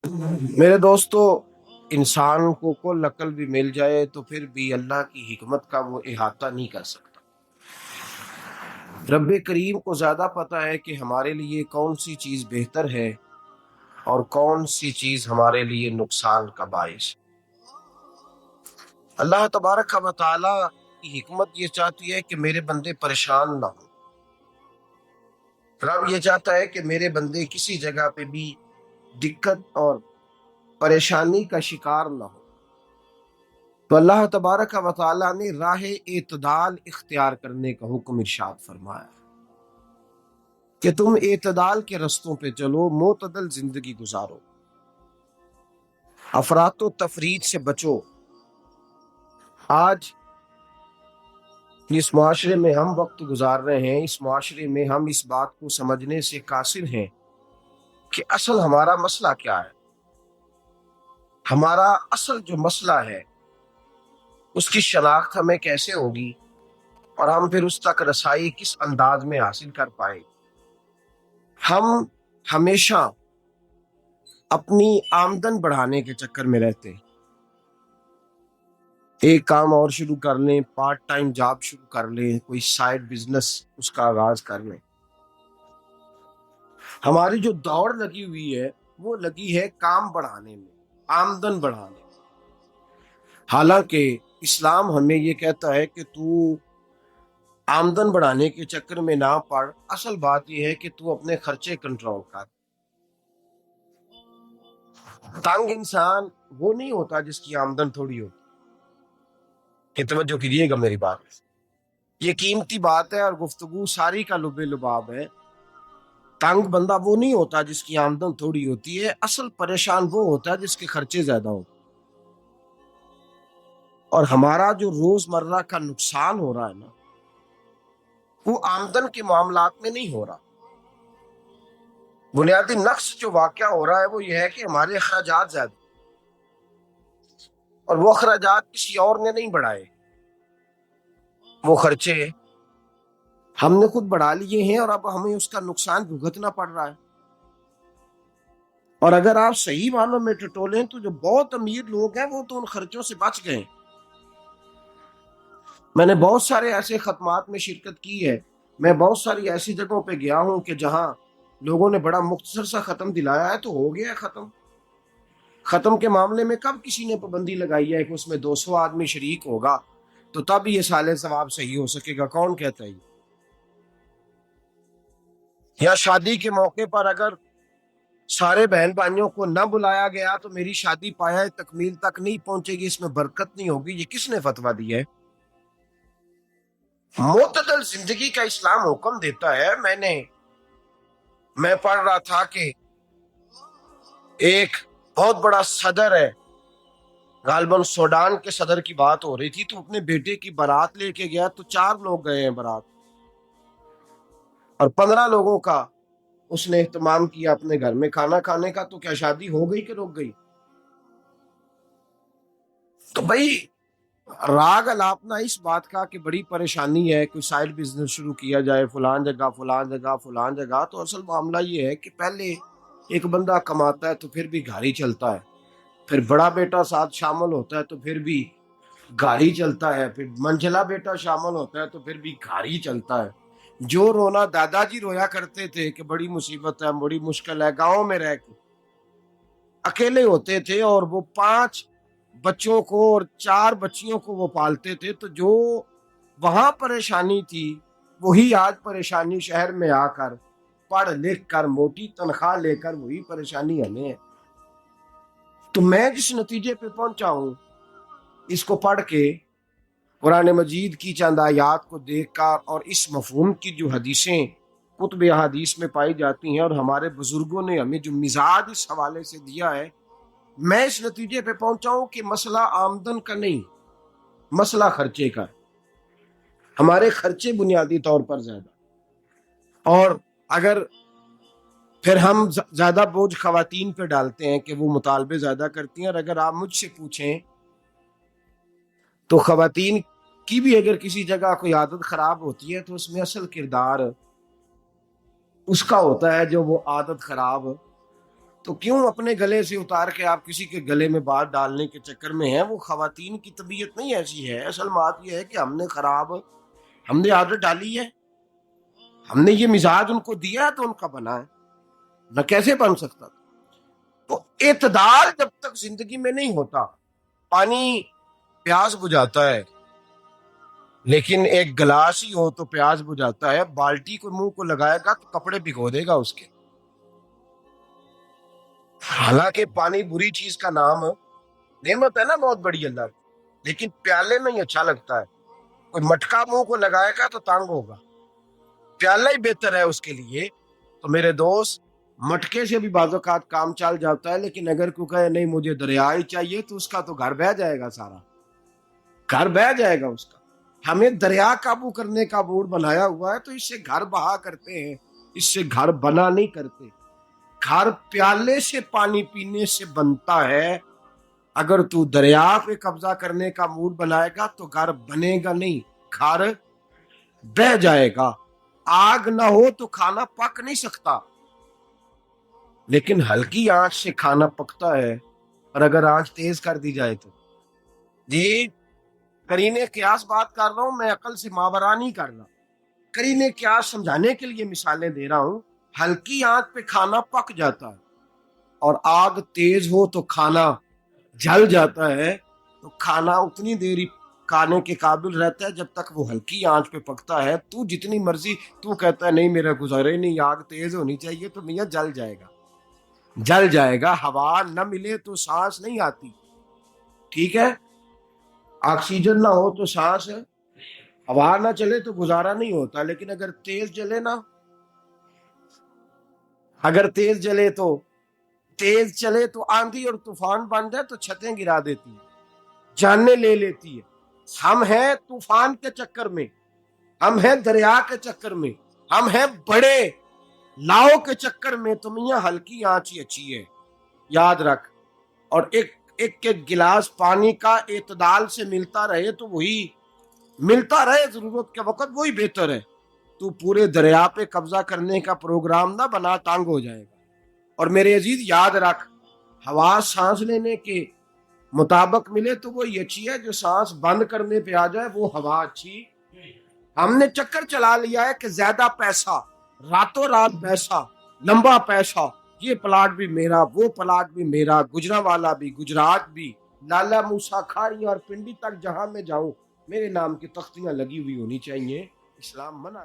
میرے دوستو، انسان کو کل عقل بھی مل جائے تو پھر بھی اللہ کی حکمت کا وہ احاطہ نہیں کر سکتا۔ رب کریم کو زیادہ پتہ ہے کہ ہمارے لیے کون سی چیز بہتر ہے اور کون سی چیز ہمارے لیے نقصان کا باعث۔ اللہ تبارک و تعالی کی حکمت یہ چاہتی ہے کہ میرے بندے پریشان نہ ہوں۔ رب یہ چاہتا ہے کہ میرے بندے کسی جگہ پہ بھی دقت اور پریشانی کا شکار نہ ہو۔ تو اللہ تبارک و تعالیٰ نے راہ اعتدال اختیار کرنے کا حکم ارشاد فرمایا کہ تم اعتدال کے رستوں پہ چلو، معتدل زندگی گزارو، افراط و تفریط سے بچو۔ آج جس معاشرے میں ہم وقت گزار رہے ہیں، اس معاشرے میں ہم اس بات کو سمجھنے سے قاصر ہیں کہ اصل ہمارا مسئلہ کیا ہے۔ ہمارا اصل جو مسئلہ ہے اس کی شناخت ہمیں کیسے ہوگی اور ہم پھر اس تک رسائی کس انداز میں حاصل کر پائیں۔ ہم ہمیشہ اپنی آمدن بڑھانے کے چکر میں رہتے ہیں، ایک کام اور شروع کر لیں، پارٹ ٹائم جاب شروع کر لیں، کوئی سائیڈ بزنس اس کا آغاز کر لیں۔ ہماری جو دوڑ لگی ہوئی ہے وہ لگی ہے کام بڑھانے میں، آمدن بڑھانے میں۔ حالانکہ اسلام ہمیں یہ کہتا ہے کہ تو آمدن بڑھانے کے چکر میں نہ پڑ، اصل بات یہ ہے کہ تو اپنے خرچے کنٹرول کر۔ تنگ انسان وہ نہیں ہوتا جس کی آمدن تھوڑی ہوتی۔ کہ توجہ کیجیے گا میری بات، یہ قیمتی بات ہے اور گفتگو ساری کا لب لباب ہے۔ تنگ بندہ وہ نہیں ہوتا جس کی آمدن تھوڑی ہوتی ہے، اصل پریشان وہ ہوتا ہے جس کے خرچے زیادہ ہوتے۔ اور ہمارا جو روز مرہ کا نقصان ہو رہا ہے نا، وہ آمدن کے معاملات میں نہیں ہو رہا۔ بنیادی نقص جو واقعہ ہو رہا ہے وہ یہ ہے کہ ہمارے اخراجات زیادہ، اور وہ اخراجات کسی اور نے نہیں بڑھائے، وہ خرچے ہم نے خود بڑھا لیے ہیں اور اب ہمیں اس کا نقصان بھگتنا پڑ رہا ہے۔ اور اگر آپ صحیح معنوں میں ٹٹولیں تو جو بہت امیر لوگ ہیں وہ تو ان خرچوں سے بچ گئے۔ میں نے بہت سارے ایسے ختمات میں شرکت کی ہے، میں بہت ساری ایسی جگہوں پہ گیا ہوں کہ جہاں لوگوں نے بڑا مختصر سا ختم دلایا ہے تو ہو گیا ہے ختم۔ ختم کے معاملے میں کب کسی نے پابندی لگائی ہے کہ اس میں 200 آدمی شریک ہوگا تو تب یہ سال ثواب صحیح ہو سکے گا؟ کون کہتا ہے؟ یا شادی کے موقع پر اگر سارے بہن بھائیوں کو نہ بلایا گیا تو میری شادی پایہ تکمیل تک نہیں پہنچے گی، اس میں برکت نہیں ہوگی؟ یہ کس نے فتویٰ دیا ہے؟ معتدل زندگی کا اسلام حکم دیتا ہے۔ میں پڑھ رہا تھا کہ ایک بہت بڑا صدر ہے، غالباً سوڈان کے صدر کی بات ہو رہی تھی، تو اپنے بیٹے کی بارات لے کے گیا تو 4 لوگ گئے ہیں بارات، اور 15 لوگوں کا اس نے اہتمام کیا اپنے گھر میں کھانا کھانے کا۔ تو کیا شادی ہو گئی کہ رک گئی؟ تو بھائی راگ الاپنا اس بات کا کہ بڑی پریشانی ہے، کوئی سائیڈ بزنس شروع کیا جائے فلان جگہ فلان جگہ فلان جگہ، تو اصل معاملہ یہ ہے کہ پہلے ایک بندہ کماتا ہے تو پھر بھی گھر چلتا ہے، پھر بڑا بیٹا ساتھ شامل ہوتا ہے تو پھر بھی گھر چلتا ہے، پھر منجلا بیٹا شامل ہوتا ہے تو پھر بھی گھر چلتا ہے۔ جو رونا دادا جی رویا کرتے تھے کہ بڑی مصیبت ہے، بڑی مشکل ہے، گاؤں میں رہ کے اکیلے ہوتے تھے اور وہ 5 بچوں کو اور 4 بچیوں کو وہ پالتے تھے، تو جو وہاں پریشانی تھی وہی آج پریشانی شہر میں آ کر پڑھ لکھ کر موٹی تنخواہ لے کر وہی پریشانی ہمیں ہے۔ تو میں جس نتیجے پہ پہنچا ہوں اس کو پڑھ کے، قرآن مجید کی چند آیات کو دیکھ کر اور اس مفہوم کی جو حدیثیں کتب احادیث میں پائی جاتی ہیں اور ہمارے بزرگوں نے ہمیں جو مزاج اس حوالے سے دیا ہے، میں اس نتیجے پہ پہنچا ہوں کہ مسئلہ آمدن کا نہیں، مسئلہ خرچے کا ہے۔ ہمارے خرچے بنیادی طور پر زیادہ، اور اگر پھر ہم زیادہ بوجھ خواتین پہ ڈالتے ہیں کہ وہ مطالبے زیادہ کرتی ہیں، اور اگر آپ مجھ سے پوچھیں تو خواتین کی بھی اگر کسی جگہ کوئی عادت خراب ہوتی ہے تو اس میں اصل کردار اس کا ہوتا ہے جو وہ عادت خراب تو کیوں اپنے گلے سے اتار کے آپ کسی کے گلے میں بات ڈالنے کے چکر میں ہیں؟ وہ خواتین کی طبیعت نہیں ایسی ہے. اصل بات یہ ہے کہ ہم نے عادت ڈالی ہے، ہم نے یہ مزاج ان کو دیا ہے تو ان کا بنا ہے، نہ کیسے بن سکتا تھا. تو اعتدال جب تک زندگی میں نہیں ہوتا، پانی پیاس بجھاتا ہے لیکن ایک گلاس ہی ہو تو پیاس بجھاتا ہے. بالٹی کو منہ کو لگائے گا تو کپڑے بھگو دے گا اس کے. حالانکہ پانی بری چیز کا نام نعمت ہے نا بہت بڑی اللہ کی، لیکن پیالے میں ہی اچھا لگتا ہے. کوئی مٹکا منہ کو لگائے گا تو تانگ ہوگا، پیالہ ہی بہتر ہے اس کے لیے. تو میرے دوست، مٹکے سے بھی بعض اوقات کام چل جاتا ہے، لیکن اگر کوئی کہے نہیں مجھے دریا ہی چاہیے تو اس کا تو گھر بہ جائے گا، سارا گھر بہ جائے گا اس کا. ہمیں دریا قابو کرنے کا موڈ بنایا ہوا ہے تو اس سے گھر بہا کرتے ہیں، اس سے گھر بنا نہیں کرتے. گھر پیالے سے پانی پینے سے بنتا ہے. اگر تو دریا پہ قبضہ کرنے کا موڈ بنائے گا تو گھر بنے گا نہیں، گھر بہ جائے گا. آگ نہ ہو تو کھانا پک نہیں سکتا، لیکن ہلکی آنچ سے کھانا پکتا ہے. اور اگر آنچ تیز کر دی جائے تو جی، قرینے قیاس بات کر رہا ہوں، میں عقل سے ماورا نہیں کر رہا. قرینے قیاس سمجھانے کے لیے مثالیں دے رہا ہوں. ہلکی آنچ پہ کھانا پک جاتا ہے اور آگ تیز ہو تو کھانا جل جاتا ہے. تو کھانا اتنی دیر کھانے کے قابل رہتا ہے جب تک وہ ہلکی آنچ پہ پکتا ہے. تو جتنی مرضی تو کہتا ہے نہیں میرا گزارے نہیں، آگ تیز ہونی چاہیے، تو میاں جل جائے گا، جل جائے گا. ہوا نہ ملے تو سانس نہیں آتی، ٹھیک ہے؟ آکسیجن نہ ہو تو سانس، ہوا نہ چلے تو گزارا نہیں ہوتا. لیکن اگر تیز جلے نا، اگر تیز چلے تو آندھی اور طوفان بن جائے تو چھتیں گرا دیتی ہے، جانیں لے لیتی ہے. ہم ہیں طوفان کے چکر میں، ہم ہیں دریا کے چکر میں، ہم ہیں بڑے لاؤ کے چکر میں. تو میاں ہلکی آنچ ہی اچھی ہے، یاد رکھ. اور ایک گلاس پانی کا اعتدال سے ملتا رہے تو وہی ملتا رہے، ضرورت کے وقت وہی بہتر ہے. تو پورے دریا پہ قبضہ کرنے کا پروگرام نہ بنا، تانگ ہو جائے گا. اور میرے عزیز یاد رکھ، ہوا سانس لینے کے مطابق ملے تو وہ اچھی ہے، جو سانس بند کرنے پہ آ جائے وہ ہوا اچھی. ہم نے چکر چلا لیا ہے کہ زیادہ پیسہ، راتوں رات پیسہ، لمبا پیسہ، یہ پلاٹ بھی میرا، وہ پلاٹ بھی میرا، گجرانوالا بھی، گجرات بھی، لالا موسیٰ کھاری اور پنڈی تک جہاں میں جاؤں میرے نام کی تختیاں لگی ہوئی ہونی چاہیے. اسلام منع